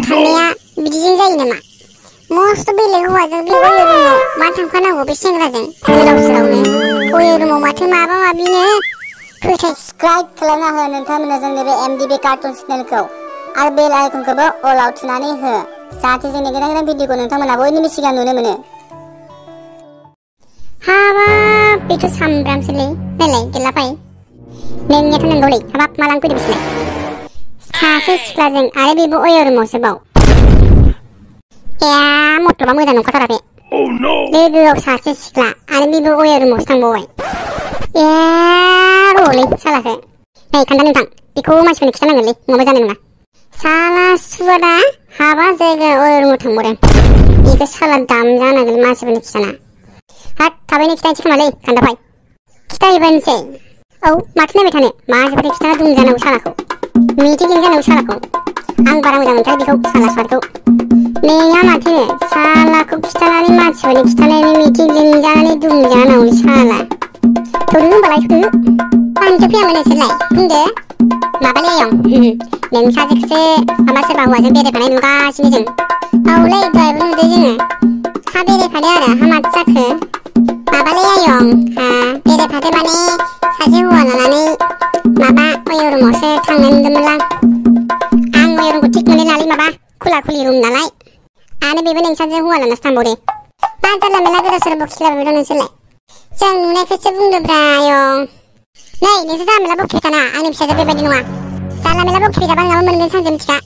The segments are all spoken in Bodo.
थांनाया बिदिजों जायो नामा? मस्त बेलेग हौवाजों बे अय' रुमाव मा थांफानांगौ बे सेंग्राजों गोदाव सोरावनो अय' रुमाव माथो माबा माबिनो साबस्क्राइब खालामना हो नोंथांमोना जोंनि बे MDB कार्टुन चेनेलखौ आरो बेल आइकनखौबो अलाव थुनानै हो जाहाथे जोंनि गोदान गोदान भिडिअखौ नोंथांमोना बयनिबो सिगां नुनो मोनो। हाबाब बेथ' सामब्रामसोलै नायलाय गेलाफाय नोंनियाथ' नंगौलै हाबाब मा लांफैदों बिसोरलाय सासे सिख्लाजों आरो बेबो अय' रुमावसो बाव मथ'बा मोजां नंखाथारा बे लोगोआव सासे सिख्ला आरो बेबो अय' रुमावसो थांबावबाय र'लै सालाखो नै खोन्था नोंथां बेखौ मानसिफोरनो खिथानांगोनलै नङाबा जानाय नङा साला सुवादा हाबा जायगा अय' रुमाव थांबावदों बेखौ साला दामजानांगोन मानसिफोरनो खिथाना हाथ थाबैनो खिथानोसै खोमालै खान्दाफाय खिथाहैबानोसै औ माथो नायबाय थानो मानसिफोरनो खिथाना दुमजानांगौ सालाखौ मिथिं लिंजानांगौ सालाखौ आं बारा मोजां मोनथारा बेखौ साला सुवादखौ नोंहा माथो सालाखौ खिथानानै मानसिफोरनो खिथानानै मिथिं लिंजानानै दुमजानांगौ साला थौदो होनबालाय थौदो मानोथो फैयामोन नोंसोरलाय बुंदो माबालै आयं नों सासेखौसो माबा सोरबा हौवाजों बेरायफानाय नुगासिनो जों औलै दहायबो नुदों जोङो हा बेरायफादो आरो हा माथो जाखो माबालै आयं हा बेरायफादो माने सासे हौवा लानानै माबा अय' रुमावसो थांनो नुदोंमोनलां आं अय' रुमखौ थिग मोनलाय लालै माबा खुला खुलि रुम नालाय आरो बेबो नोंसाजों हौवा लानासो थांबावदो मा जानला मेरला गोदाव सोराव बखिलाबायबाय दं नोंसोरलाय जों नुनायखौसो बुंदोब्रा आयं नै नोंसोर जानला मेरला बखिबाय थाना आंनि फिसाजोआ बेबायदि नङा जानला मेरला बखिबाय थाबा नोंहाबो मोनगोन सानसे मिथिखा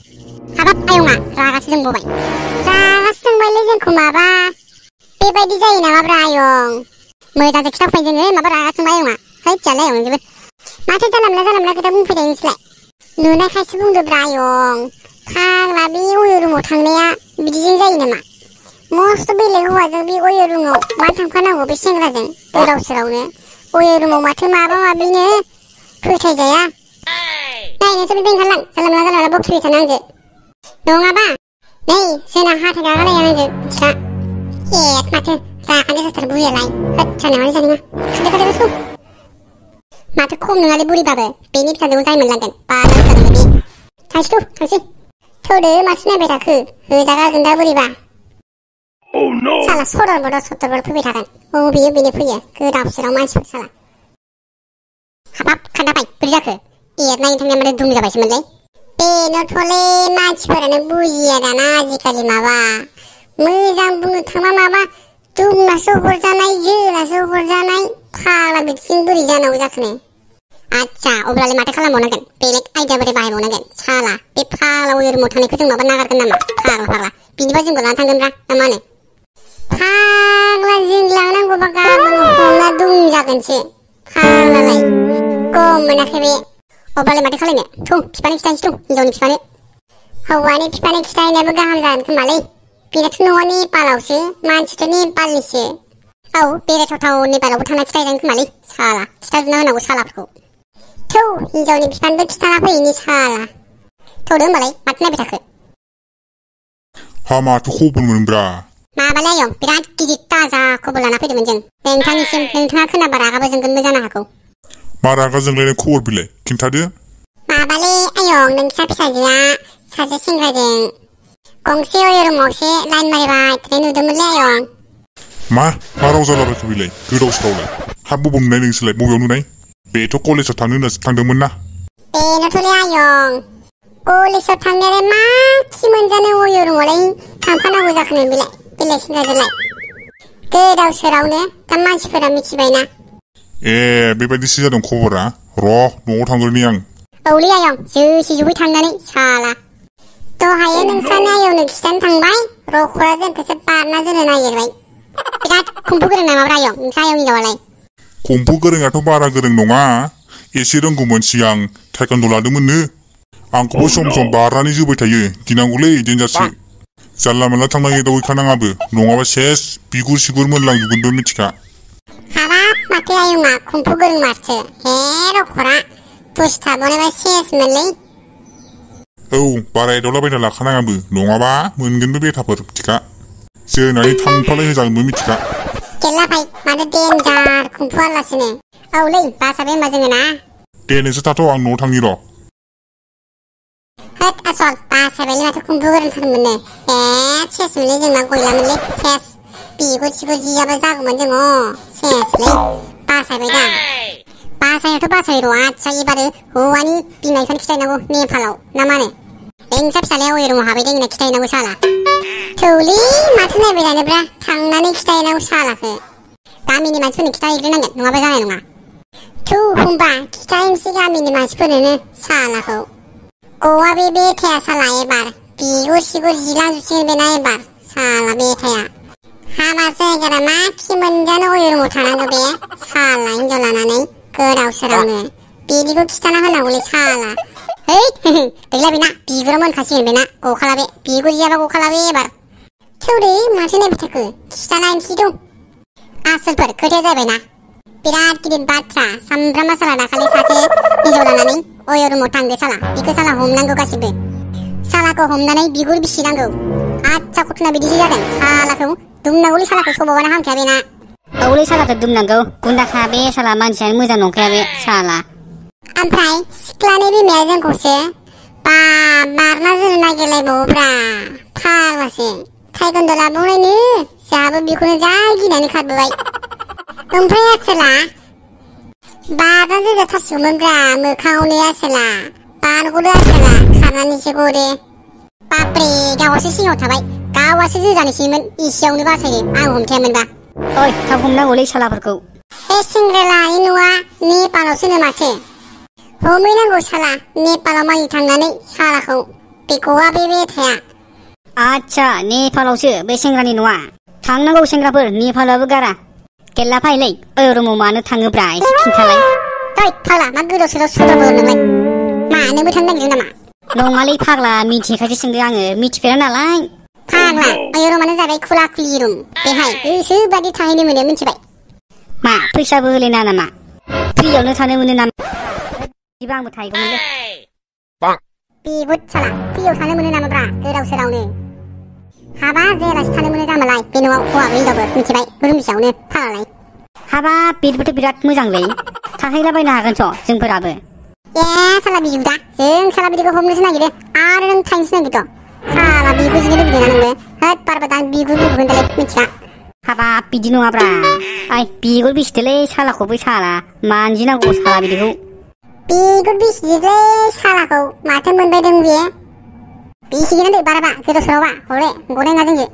हाबाब आयंआ रागासो जोंबावबाय रागासो जोंबायलै जोंखौ माबा बेबायदि जायो नामाब्रा आयं मोजांसो खिथाफैन जोङो माबा रागा जोंबाय आयंआ हैद जालाय आयं जोबोद माथो जानला मेरला खोथा बुंफैदों नोंसोरलाय नुनायखायसो बुंदोब्रा आयं फाग्ला बे अय' रुमाव थांनाया बिदिजों जायो नामा मस्त बेलेग हौवाजों बे अय' रुमाव मा थांफानांगौ बे सेंग्राजों गोदाव सोरावनो अय' रुमाव माथो माबा माबिनो फोथायजाया नाय नोंसोर बे ओंखारलां जानला मेरला बखिबाय थाना आंजों नङाबा नै जोंना हाथाय गागालाया आंजों मिथिखा माथो रागानि जाथार बुरियालाय होद जानायावनो जानाय नङा खारदो बसु माथो खम नङालै बुरिबाबो बेनि फिसाजोखौ जाय मोनलांगोन बारा जागोन बे थांसै थौदो माथो नायबाय थाखो होजागारगोन दा बोरैबा साला सदर फैबाय थागोन बेयो बेनो फैयो गोदाव सोराव मानसिफोर साला हाबाब खान्दाबाय बोरै जाखो एरनायनि थांनाया माथो दुम जाबायसोमोनलै बेनोथ'लै मानसिफोरानो बुजिया दाना आजिखालि माबा मोजां बुंनो थांबा माबा दुमनासो हरजानाय जोलासो हरजानाय फाग्ला बिदिजों बोरै जानांगौ जाखोनो आच्छा अब्लालाय माथो खालामबावनांगोन बेलेग आइडिया बोरै बाहायबावनांगोन साला बे फाग्ला अय' रुमाव थांनायखौ जों माबा नागारगोन नामा फाग्ला बिदिबा जोंबो लाना थांगोनब्रा ना मा होनो फाग्ला जों लांनांगौबा गाबोन हमना दुमजागोनसो फाग्लालाय गम मोनाखै बे अब्लालाय माथो खालायनो बिफानो खिथानोसै हिनजावनि बिफानो हौवानि बिफानो खिथाहैनायाबो गाहाम जागोन खोमालै बेनाथ' न'आ नेपालावसो मानसिथ' नेपालनिसो औ बेरायथावथाव नेपालावबो थांना खिथाहैजागोन खोमालै साला खिथाजोबना होनांगौ सालाफोरखौ हिनजावनि बिफानोबो खिथाना फैयैनि साला थौदो होनबालाय माथो नायबाय थाखो हा माथो खबरमोनब्रा माबालै आयं बिराद गिदिर ताजा खबर लाना फैदोंमोन जों नोंथांनिसिम नोंथाङा खोनाबा रागाबो जोंगोनबो जानो हागौ मा रागा जोंलायनाय खबर बिलाय खिन्थादो माबालै आयं नोंसा फिसाजोआ सासे सेंग्राजों गंसे अय' रुमावसो लाइन मारिबाय थानाय नुदोंमोनलै आयं मा राव जालाबायखो बिलाय गोदाव सोरावलाय हा बबाव नुनाय नोंसोरलाय बबेयाव नुनाय बेथ' कलेजाव थांनो होननासो थांदोंमोन ना बेनोथ'लै आयं कलेजाव थांनायालाय मा खि मोनजानो अय' रुमावलाय थांफानांगौ जाखोनो बेलाय सेंग्राजोंलाय गोदाव सोरावनो दा मानसिफोरा मिथिबायना बेबायदिसो जादों खबरा न'आव थांग्रोनि आं औलै आयं जोबै थांनानै साला दहायो नोंस्रानो आयंनो खिथानो थांबाय रखरा जोंखौसो बारना जोनो नागिरबाय बिराद खम्फु गोरों नामाब्रा आयं नोंसा आयं हिनजावालाय खम्फु गोरोङाथ' बारा गोरों नङा एसे रोंगौमोन सिगां टाइकान्ड' लादोंमोननो आंखौबो सम सम बारनानै जोबाय थायो गिनांगौलै देन्जारसो जानला मोनला थांना एदावहैखानाङाबो नङाबा सेस बिगुर सिगुर मोनलांजोबगोनबो मिथिखा हाबाब माथो आयंआ खम्फु गोरों माथो रखरा बुस्थुआ बनायबा सेसमोनलै बारा एदावलाबायना लाखानाङाबो नङाबा मोनगोनबो बेथाफोर मिथिखा जोनानै थांफालाय होजागोनबो मिथिखा गेल्लाफाय माथो देन्जार खम्फु आलासिनो औलै बासाबे होनबा जोङो ना दे नोंसोर थाथ' आं न'आव थांनि र' होद आसल बासायबायलै माथो खमबो गोरोंथारमोननो सेसमोनलै जोंना गैलामोनलै सेस बिगुर सिगुर जियाबो जागौमोन जोङो सेसलै बासायबाय दा बासायनायाथ' बासायो र' आदसा एबारो हौवानि बिमा बिफानि खिथाहैनांगौ नेपालाव ना मा होनो नोंसा फिसालाया अय रुमाव हाबैदों होनना खिथाहैनांगौ साला थौलै माथो नायबाय थानोब्रा थांनानै खिथाहैनांगौ सालाखो गामिनि मानसिफोरनो खिथाहैग्रोनांगोन नङाबा जानाय नङा थौ होमबा खिथाहैनोसै गामिनि मानसिफोरनो सालाखौ गवा बे बेथाया साला एबार बिगुर सिगुर जिलांजोबसिगोन बेना एबार साला बेथाया हाबा जायगारा मा खि मोनजानो अय रुमाव थानांगौ बे साला हिनजाव लानानै गोदाव सोरावनो बिदिखौ खिथाना होनांगौलै साला है गैला बेना बिगुरा मोनखासिगोन बेना गखाला बे बिगुर जियाबा गखाला बे एबार थौदै माथो नायबाय थाखो खिथाना होनोसै दं आसोलफोर खोथाया जाबायना बिराद गिदिर बाथ्रा सामब्रामा साला दाखालि सासे हिनजाव लानानै अय रुमाव थांदो साला बेखौ साला हमनांगौ गासिबो सालाखौ हमनानै बिगुर बिसिनांगौ आदसा घटना बिदिसो जादों सालाखौ दुमनांगौलै सालाखौ सबाबानो हामखाया बेना औलै सालाखौ दुमनांगौ गुन्दाखा बे साला मानसियानो मोजां नंखाया बे साला ओमफ्राय सिख्लानि बिमाया जोंखौसो बारना जोनो नागिरलायबावोब्रा फाग्लासो थाइगन्द' लाबावनायनो जोंहाबो बेखौनो जा गिनानै खारबोबाय ओमफ्राय आसोला बारना जोजाथारसिगौमोनब्रा मोखाङावनो आसोला बारग'दो आसोला खारनानैसो गदो बाब्रे गावहासो सिङाव थाबाय गावहासो जोजानोसैमोन इसेयावनो बासायो आं हमथायामोनबा ओइ थाब हमनांगौलै सालाफोरखौ बे सेंग्रालानि न'आ नेपालावसोनो माथो हमहैनांगौ साला नेपालाव मानि थांनानै सालाखौ बेखौआ बे बेथाया आदसा नेपालावसो बे सेंग्रानि न'आ थांनांगौ सेंग्राफोर नेपालावबो गारा गेल्ला फायलै ओइ रुमाव मानो थाङोब्रा एसे खिन्थालाय ओइ फाग्ला मा गोदाव सोराव सुद्राबो नोंलाय मा नोंबो थांनो नागिरदों नामा नङालै फाग्ला मिथिखासो सोंदों आङो मिथिफेरा नालाय फाग्ला ओइ रुमानो जाबाय खुला खुलि रुम बेहाय गोसोबादि थाहैनो मोनो मिथिबाय मा फैसाबो होलायना नामा फ्रियावनो थानो मोनो नामा बिदिबा आंबो थाहैगौमोनलै बिबुद साला फ्रियाव थानो मोनो नामाब्रा गोदाव सोरावनो हाबा जायालासे थानो मोनो जामालाय बे न'आव हौवाबो हिनजावबो मिथिबाय रुम फिसायावनो फाग्लालाय हाबाब बिदिबाथ' बिराद मोजांलै थाहैलाबायनो हागोनथ' जोंफोराबो ए साला बिजुदा जों साला बिदिखौ हमनोसो नागिरो आरो नों थांनोसो नागिरथ' साला बिगुर जिनो लुबैदोंना नोंबो होद बारबा दां बिगुर लुबैगोन दालाय मिथिला हाबाब बिदि नङाब्रा आइ बिगुर बिसिदोलै सालाखौबो साला मानजिनांगौ साला बिदिखौ बिगुर बिसिदोलै सालाखौ माथो मोनबायदों बे बिसिगोन दे बाराबा गोदाव सोरावबा हरे गनाय नङा जोंजो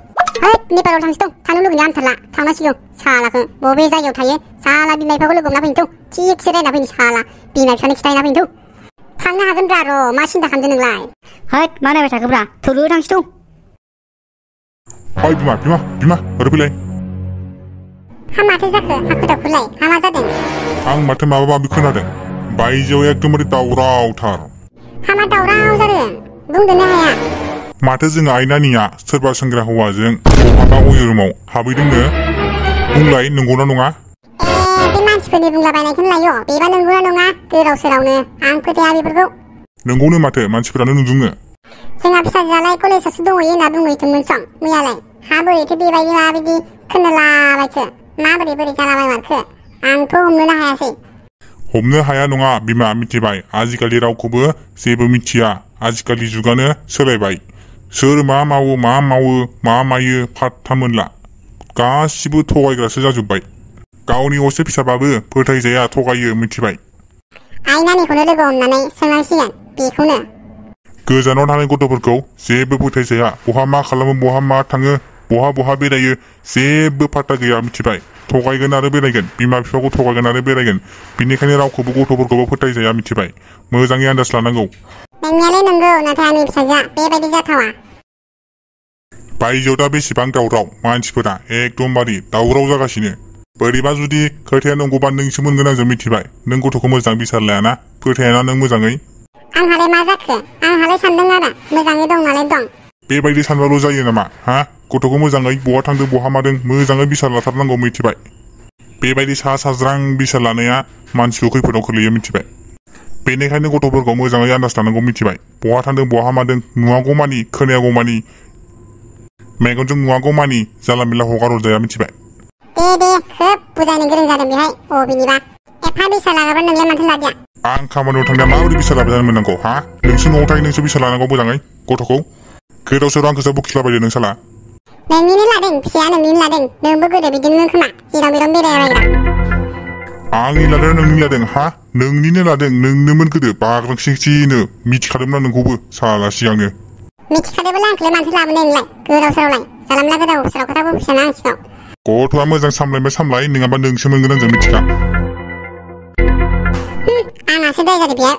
होद नेपालाव थांसै दं थांनो लुगैनाया आमथारला थांनांसिगौ सालाखौ बबे जायगायाव थायो साला बिमा बिफाखौ लोगो हमना फैनोथ' थिगसे रायना फैनो साला बिमा बिफानि खिथाहैना फैनोथ' थांनो हागोनब्रा र' मा सिन्था खालामदों नोंलाय होद मा नायबाय थाखोब्रा थौलो थांसै ओइ बिमा ओरै फैलाय हा माथो जाखो हाखु दाखुलाय हा मा जादों आं माथो माबा माबि खोनादों बायजोआव एकदमबारे दावरावथार हा मा दावराव जादों बुंदोनो हाया माथो जों आइनानिया सोरबा सेंग्रा हौवाजों बहाबा अय रुमाव हाबैदोंनो बुंलाय नंगौना नङा बे मानसिफोरनि बुंलाबायनायखौनो लायो बेबा नंगौना नङा गोदाव सोरावनो आं फोथाया बेफोरखौ नंगौनो माथो मानसिफोरानो नुदोंनो जोंहा फिसाजोआलाय कलेजावसो दंहैयो होनना बुंहैदोंमोन सं मैयालाय हा बोरैथो बेबायदि माबायदि खोनालाबायखो माबोरै जालाबायमारखो आंथ' हमनोनो हायासै हमनो हाया नङा बिमा मिथिबाय आजिखालि रावखौबो जेबो मिथिया आजिखालि जुगानो सोलायबाय सोर मा मावो मा मायो फात्ता मोनला गासिबो थगायग्रासो जाजोब्बाय गावनि असे फिसाबाबो फोथायजाया थगायो मिथिबाय आइनानिखौनो लोगो हमनानै सोंनांसिगोन बेखौनो गोजानाव थानाय गथ'फोरखौ जेबो फोथायजाया बहा मा खालामो बहा मा थाङो बहा बेरायो जेबो फात्ता गैया मिथिबाय थगायगोन आरो बेरायगोन बिमा बिफाखौ थगायगोन आरो बेरायगोन बिनिखायनो रावखौबो गथ'फोरखौबो फोथायजाया मिथिबाय मोजाङै आन्दाज लानांगौ नोंनियालाय नंगौ नाथाय आंनि फिसाजोआ बेबायदि जाथावा बायजोआव दा बेसेबां दावराव मानसिफोरा एकदमबारे दावराव जागासिनो बोरैबा जुदि खोथाया नंगौबा नोंसो मोनगोन आंजों मिथिबाय नों गथ'खौ मोजां बिसार लायाना फोथायाना नों मोजाङै आंहालाय मा जाखो आंहालाय सानदों आरो मोजाङै दं नालाय दं बेबायदि सानबाल' जायो नामा हा गथ'खौ मोजाङै बहा थांदों बहा मादों मोजाङै बिसार लाथारनांगौ मिथिबाय बेबायदि साज्रां बिसार लानाया मानसिखौ खैफोदाव खोलैयो मिथिबाय बेनिखायनो गथ'फोरखौ मोजाङै आन्दाज लानांगौ मिथिबाय बहा थांदों बहा मादों नुवागौमानि खोनायागौमानि मेगनजों नुवागौमानि जानला मेनला हगार हरजाया मिथिबाय दे खोब बुजायनो गोरों जादों बेहाय बबेनिबा एफा बिसा लागाबा नोंलाय माथो लादिया आं खामानियाव थांनाया माबोरै बिसा लाबाय जानो मोननांगौ हा नोंसो न'आव थायो नोंसो बिसा लानांगौ मोजाङै गथ'खौ गोदाव सोराव आंखौसो बखिलाबायदो नों साला नोंनिनो लादों फिसाया नोंनिनो लादों नोंबो गोदो बिदिनो खोमा जेराव मेराव बेरायबायग्रा आंनि लादों नोंनि लादों हा नोंनिनो लादों नोंनोमोन गोदो बाग्रांसिनो मिथिखादोंमोन नोंखौबो साला सिगांनो मिथिखादोंबोला आंखौलाय माथो लाबोनाय नोंलाय गोदाव सोरावलाय जालामला गोदाव सोराव खोथा बुंफिना आं सिगाङाव गथ'आ मोजां सामलायबाय सामलाय नङाबा नोंसो मोनगोन आंजों मिथिखा आंहासो दाय जादों बेयो